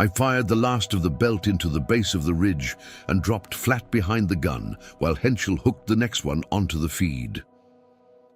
I fired the last of the belt into the base of the ridge and dropped flat behind the gun while Henschel hooked the next one onto the feed.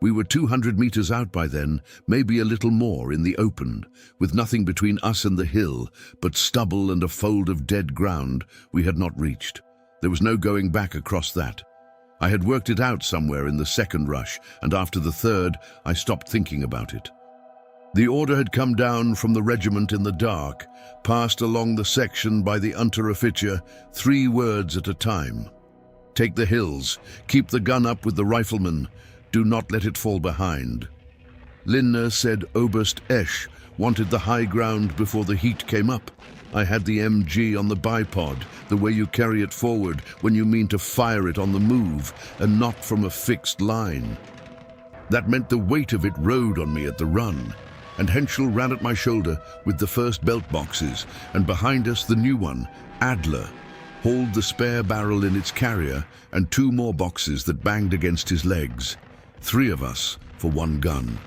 We were 200 meters out by then, maybe a little more in the open, with nothing between us and the hill but stubble and a fold of dead ground we had not reached. There was no going back across that. I had worked it out somewhere in the second rush, and after the third, I stopped thinking about it. The order had come down from the regiment in the dark, passed along the section by the Unteroffizier, 3 words at a time. Take the hills, keep the gun up with the riflemen, do not let it fall behind. Lindner said Oberst Esch wanted the high ground before the heat came up. I had the MG on the bipod, the way you carry it forward when you mean to fire it on the move and not from a fixed line. That meant the weight of it rode on me at the run, and Henschel ran at my shoulder with the first belt boxes, and behind us the new one, Adler, hauled the spare barrel in its carrier and 2 more boxes that banged against his legs. 3 of us for 1 gun.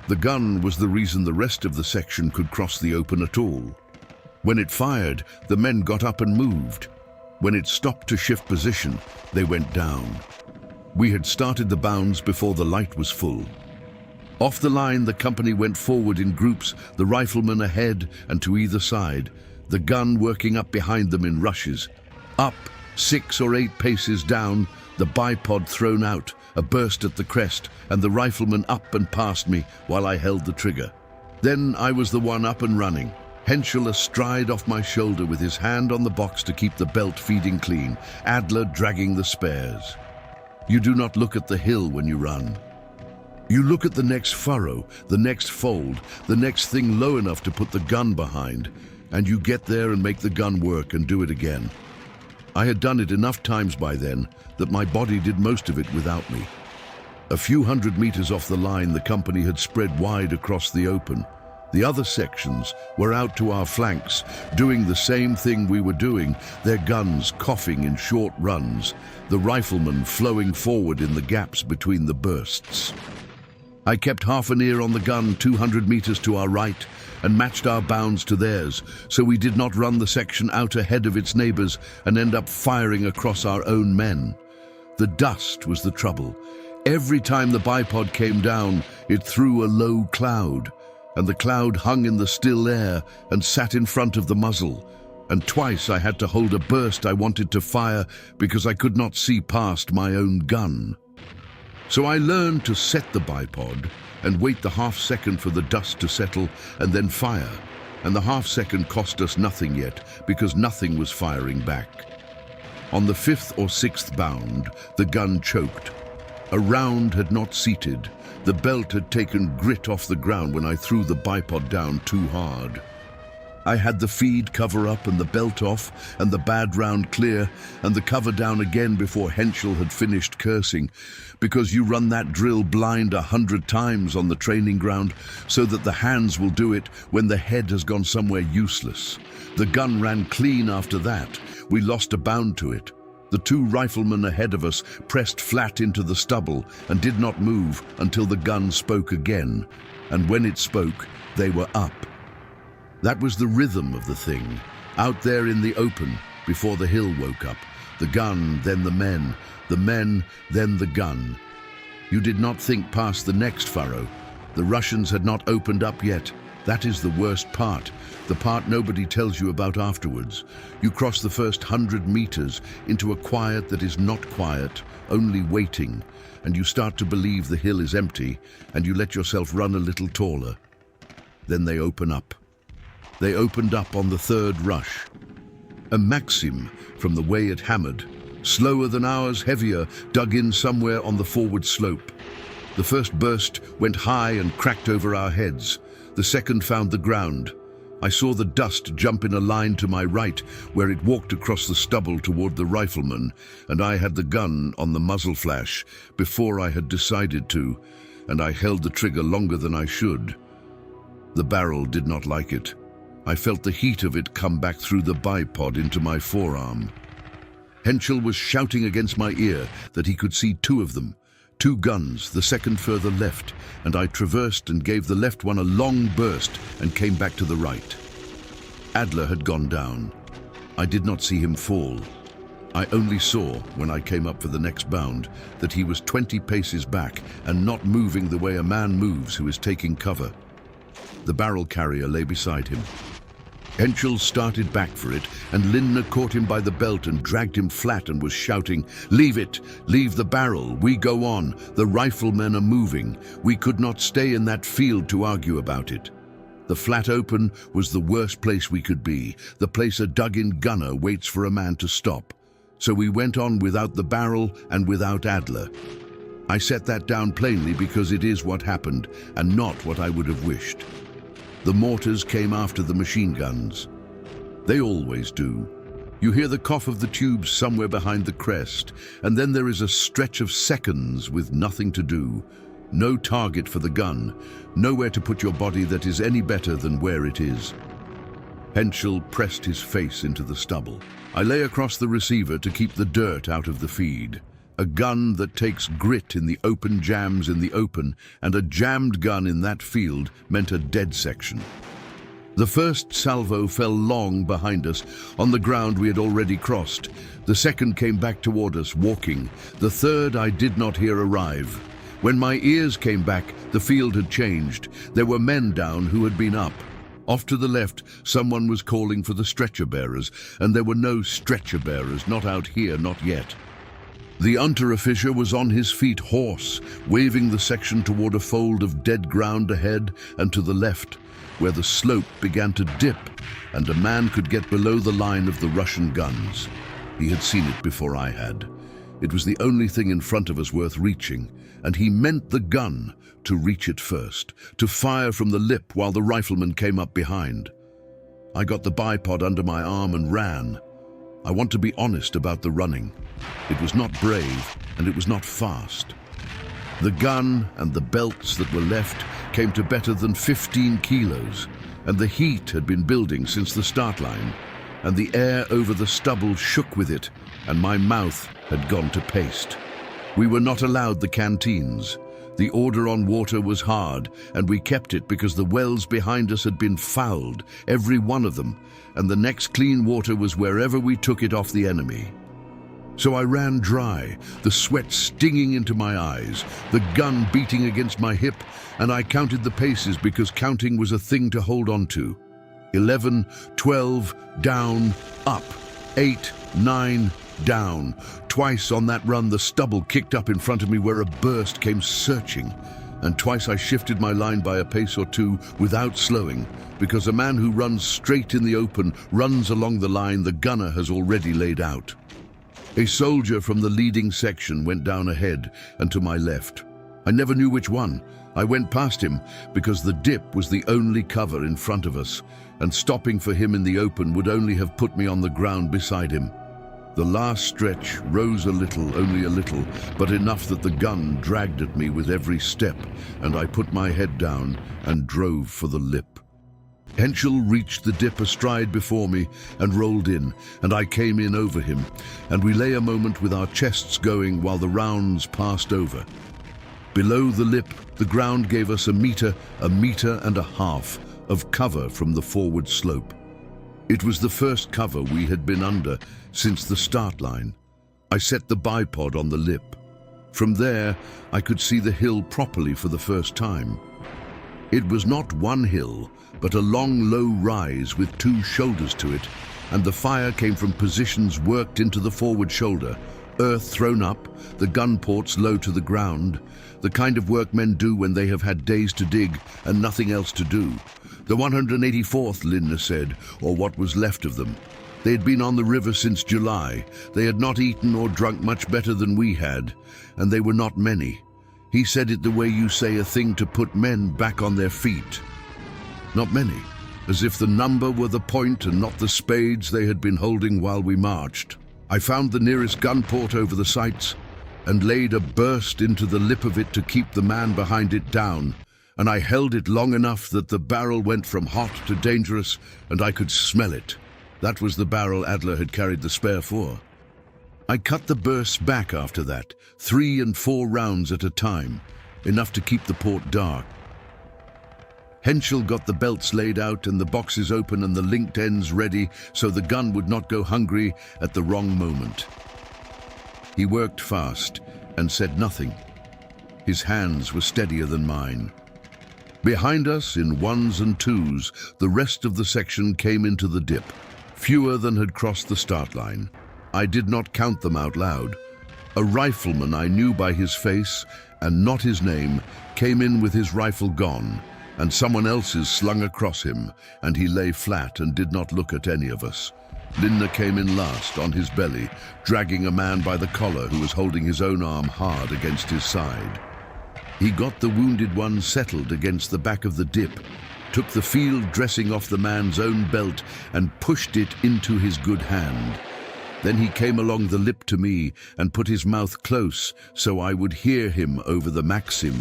The gun was the reason the rest of the section could cross the open at all. When it fired, the men got up and moved. When it stopped to shift position, they went down. We had started the bounds before the light was full. Off the line, the company went forward in groups, the riflemen ahead and to either side, the gun working up behind them in rushes. Up, 6 or 8 paces down, the bipod thrown out, a burst at the crest, and the rifleman up and past me while I held the trigger. Then I was the one up and running. Henschel astride off my shoulder with his hand on the box to keep the belt feeding clean, Adler dragging the spares. You do not look at the hill when you run. You look at the next furrow, the next fold, the next thing low enough to put the gun behind, and you get there and make the gun work and do it again. I had done it enough times by then that my body did most of it without me. A few hundred meters off the line, the company had spread wide across the open. The other sections were out to our flanks, doing the same thing we were doing, their guns coughing in short runs, the riflemen flowing forward in the gaps between the bursts. I kept half an ear on the gun 200 meters to our right and matched our bounds to theirs, so we did not run the section out ahead of its neighbors and end up firing across our own men. The dust was the trouble. Every time the bipod came down, it threw a low cloud, and the cloud hung in the still air and sat in front of the muzzle. And twice I had to hold a burst I wanted to fire because I could not see past my own gun. So I learned to set the bipod and wait the half-second for the dust to settle and then fire. And the half-second cost us nothing yet because nothing was firing back. On the 5th or 6th bound, the gun choked. A round had not seated. The belt had taken grit off the ground when I threw the bipod down too hard. I had the feed cover up and the belt off and the bad round clear and the cover down again before Henschel had finished cursing, because you run that drill blind 100 times on the training ground so that the hands will do it when the head has gone somewhere useless. The gun ran clean after that. We lost a bound to it. The 2 riflemen ahead of us pressed flat into the stubble and did not move until the gun spoke again, and when it spoke, they were up. That was the rhythm of the thing, out there in the open, before the hill woke up. The gun, then the men, then the gun. You did not think past the next furrow. The Russians had not opened up yet. That is the worst part, the part nobody tells you about afterwards. You cross the first 100 meters into a quiet that is not quiet, only waiting, and you start to believe the hill is empty, and you let yourself run a little taller. Then they open up. They opened up on the 3rd rush. A Maxim, from the way it hammered, slower than ours, heavier, dug in somewhere on the forward slope. The first burst went high and cracked over our heads. The second found the ground. I saw the dust jump in a line to my right, where it walked across the stubble toward the rifleman, and I had the gun on the muzzle flash before I had decided to, and I held the trigger longer than I should. The barrel did not like it. I felt the heat of it come back through the bipod into my forearm. Henschel was shouting against my ear that he could see 2 of them, 2 guns, the second further left, and I traversed and gave the left one a long burst and came back to the right. Adler had gone down. I did not see him fall. I only saw, when I came up for the next bound, that he was 20 paces back and not moving the way a man moves who is taking cover. The barrel carrier lay beside him. Henschel started back for it, and Lindner caught him by the belt and dragged him flat and was shouting, "Leave it! Leave the barrel! We go on! The riflemen are moving! We could not stay in that field to argue about it!" The flat open was the worst place we could be, the place a dug-in gunner waits for a man to stop. So we went on without the barrel and without Adler. I set that down plainly because it is what happened and not what I would have wished. The mortars came after the machine guns. They always do. You hear the cough of the tubes somewhere behind the crest, and then there is a stretch of seconds with nothing to do. No target for the gun, nowhere to put your body that is any better than where it is. Henschel pressed his face into the stubble. I lay across the receiver to keep the dirt out of the feed. A gun that takes grit in the open jams in the open, and a jammed gun in that field meant a dead section. The first salvo fell long behind us, on the ground we had already crossed. The second came back toward us, walking. The third I did not hear arrive. When my ears came back, the field had changed. There were men down who had been up. Off to the left, someone was calling for the stretcher bearers, and there were no stretcher bearers, not out here, not yet. The Unteroffizier was on his feet, hoarse, waving the section toward a fold of dead ground ahead and to the left, where the slope began to dip, and a man could get below the line of the Russian guns. He had seen it before I had. It was the only thing in front of us worth reaching, and he meant the gun to reach it first, to fire from the lip while the rifleman came up behind. I got the bipod under my arm and ran. I want to be honest about the running. It was not brave, and it was not fast. The gun and the belts that were left came to better than 15 kilos, and the heat had been building since the start line, and the air over the stubble shook with it, and my mouth had gone to paste. We were not allowed the canteens. The order on water was hard, and we kept it because the wells behind us had been fouled, every one of them, and the next clean water was wherever we took it off the enemy. So I ran dry, the sweat stinging into my eyes, the gun beating against my hip, and I counted the paces because counting was a thing to hold on to. 11, 12, down, up, 8, 9, down. Twice on that run the stubble kicked up in front of me where a burst came searching, and twice I shifted my line by a pace or two without slowing, because a man who runs straight in the open runs along the line the gunner has already laid out. A soldier from the leading section went down ahead and to my left. I never knew which one. I went past him because the dip was the only cover in front of us, and stopping for him in the open would only have put me on the ground beside him. The last stretch rose a little, only a little, but enough that the gun dragged at me with every step, and I put my head down and drove for the lip. Henschel reached the dip astride before me and rolled in, and I came in over him, and we lay a moment with our chests going while the rounds passed over. Below the lip, the ground gave us a meter and a half of cover from the forward slope. It was the first cover we had been under since the start line. I set the bipod on the lip. From there, I could see the hill properly for the first time. It was not one hill, but a long, low rise with two shoulders to it, and the fire came from positions worked into the forward shoulder, earth thrown up, the gun ports low to the ground, the kind of work men do when they have had days to dig and nothing else to do. The 184th, Lindner said, or what was left of them. They had been on the river since July. They had not eaten or drunk much better than we had, and they were not many. He said it the way you say a thing to put men back on their feet. Not many, as if the number were the point and not the spades they had been holding while we marched. I found the nearest gun port over the sights and laid a burst into the lip of it to keep the man behind it down, and I held it long enough that the barrel went from hot to dangerous, and I could smell it. That was the barrel Adler had carried the spare for. I cut the bursts back after that, 3 and 4 rounds at a time, enough to keep the port dark. Henschel got the belts laid out and the boxes open and the linked ends ready so the gun would not go hungry at the wrong moment. He worked fast and said nothing. His hands were steadier than mine. Behind us, in ones and twos, the rest of the section came into the dip, fewer than had crossed the start line. I did not count them out loud. A rifleman I knew by his face, and not his name, came in with his rifle gone, and someone else's slung across him, and he lay flat and did not look at any of us. Lindner came in last, on his belly, dragging a man by the collar who was holding his own arm hard against his side. He got the wounded one settled against the back of the dip, took the field dressing off the man's own belt and pushed it into his good hand. Then he came along the lip to me and put his mouth close so I would hear him over the Maxim.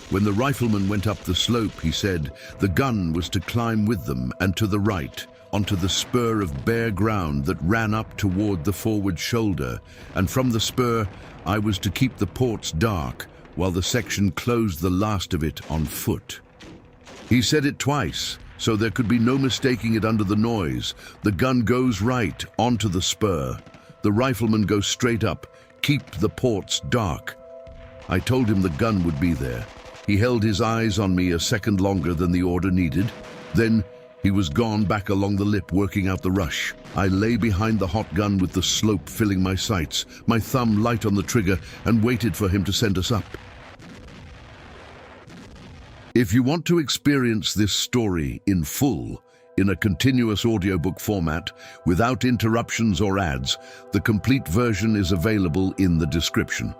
When the rifleman went up the slope, he said the gun was to climb with them and to the right, onto the spur of bare ground that ran up toward the forward shoulder, and from the spur I was to keep the ports dark while the section closed the last of it on foot. He said it twice, so there could be no mistaking it under the noise. The gun goes right onto the spur. The rifleman goes straight up. Keep the ports dark. I told him the gun would be there. He held his eyes on me a second longer than the order needed. Then he was gone back along the lip, working out the rush. I lay behind the hot gun with the slope filling my sights, my thumb light on the trigger, and waited for him to send us up. If you want to experience this story in full, in a continuous audiobook format, without interruptions or ads, the complete version is available in the description.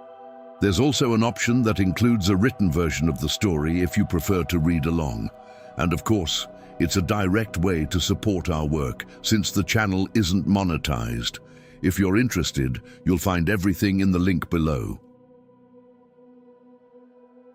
There's also an option that includes a written version of the story if you prefer to read along. And of course, it's a direct way to support our work, since the channel isn't monetized. If you're interested, you'll find everything in the link below.